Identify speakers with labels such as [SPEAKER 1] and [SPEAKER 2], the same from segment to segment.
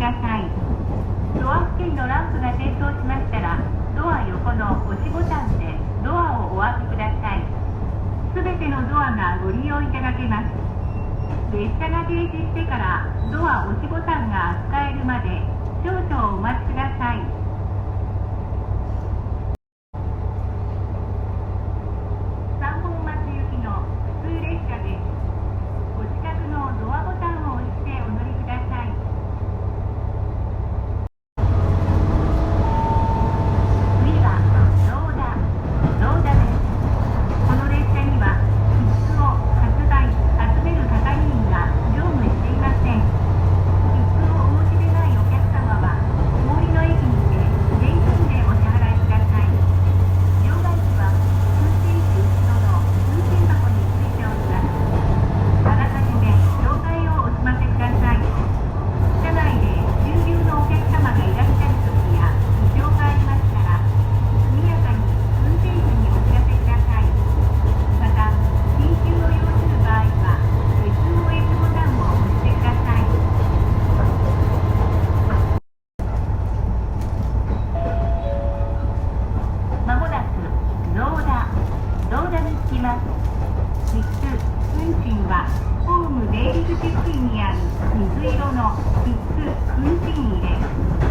[SPEAKER 1] ださい。ドア付近のランプが点灯しましたら、ドア横の押しボタンでドアをお開けください。すべてのドアがご利用いただけます。列車が停止してからドア押しボタンが使えるまで少々お待ちください。3本松行きの普通列車です。お近くのドアボタンを押してお乗りください。次はローダです。この列車には切符を発売・集める係員が乗務していません。切符をお持ちでないお客様は最寄りの駅にて現金でお支払いください。両替機は運転士後ろの運賃箱についております。あらかじめ両替をお済ませください。車内で従業のお客様がいらっしゃる時や異常がありましたら速やかに運転手にお知らせください。また、緊急を要する場合は SOS ボタンを押してください。まもなくローダに着きます。切符・運賃はホーム出入り口付近にある水色の切符・運賃入れ、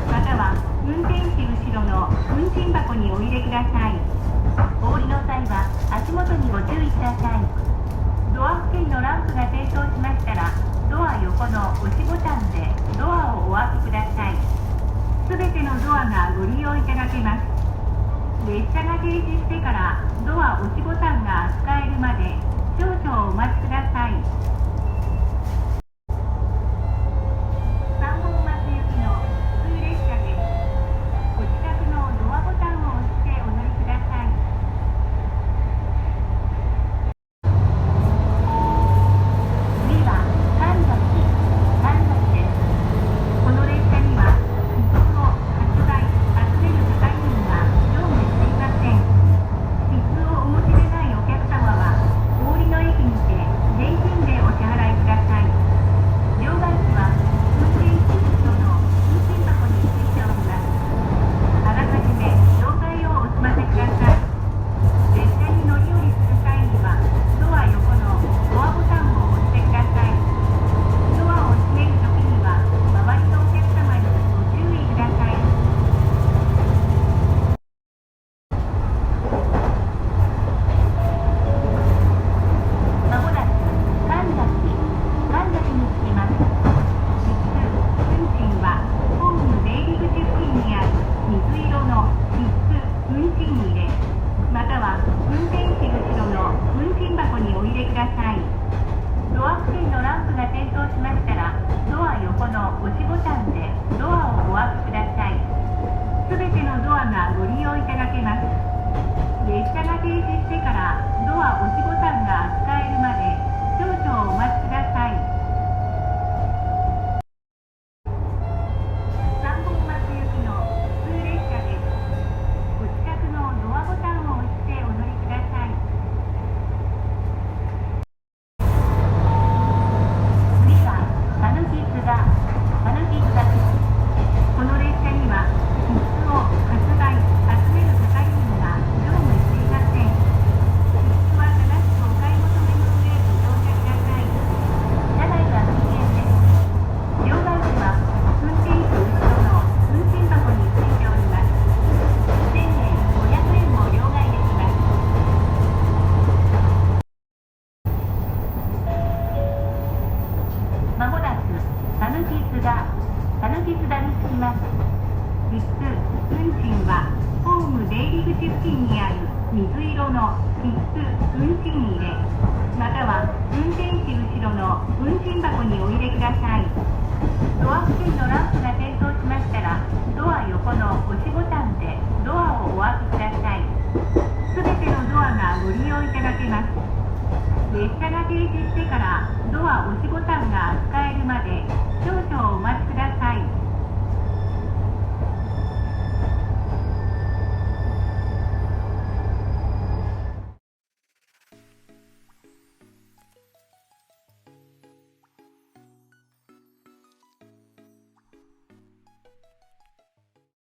[SPEAKER 1] または運転士後ろの運賃箱にお入れください。お降りの際は足元にご注意ください。ドア付近のランプが点灯しましたら、ドア横の押しボタンでドアをお開けください。すべてのドアがご利用いただけます。列車が停止してからドア押しボタンが使えるまで少々お待ちください。3本松行きの普通列車です。お近くのドアボタンを押してお乗りください。次は神崎です。この列車には切符を発売・集める係員が乗務していません。切符をお持ちでないお客様は最寄りの駅にて現金でお支払いください。両替機は運転士後ろの運賃箱についております。あらかじめ両替をお済ませください。列車に乗り降りする際にはドア横のドアボタンを押してください。ドアを閉めるときには周りのお客様にご注意ください。まもなく神崎に着きます。切符・運賃はホーム出入り口付近にある水色の切符・運賃入れ、または運転士後ろの運賃箱にお入れください。ドア付近のランプが点灯しましたら、ドア横の押しボタンでドアをお開けください。すべてのドアがご利用いただけます。列車が停止してからドア押しボタンが使えるまで少々お待ちください。3本松行きの普通列車です。お近くのドアボタンを押してお乗りください。次は讃岐津田です。この列車には切符を発売・集める係員が乗務していません。切符は正しくお買い求めの上ご乗車ください。車内は禁煙です。両替機は運転手後ろの運賃箱についております。1000円、500円も両替できます。まもなく讃岐津田に着きます。切符・運賃はホーム出入り口付近にある水色の切符・運賃入れ、または運転士後ろの運賃箱にお入れください。ドア付近のランプが点灯しましたら、ドア横の押しボタンでドアをお開けください。すべてのドアがご利用いただけます。列車が停止してからドア押しボタンが使えるまで少々お待ち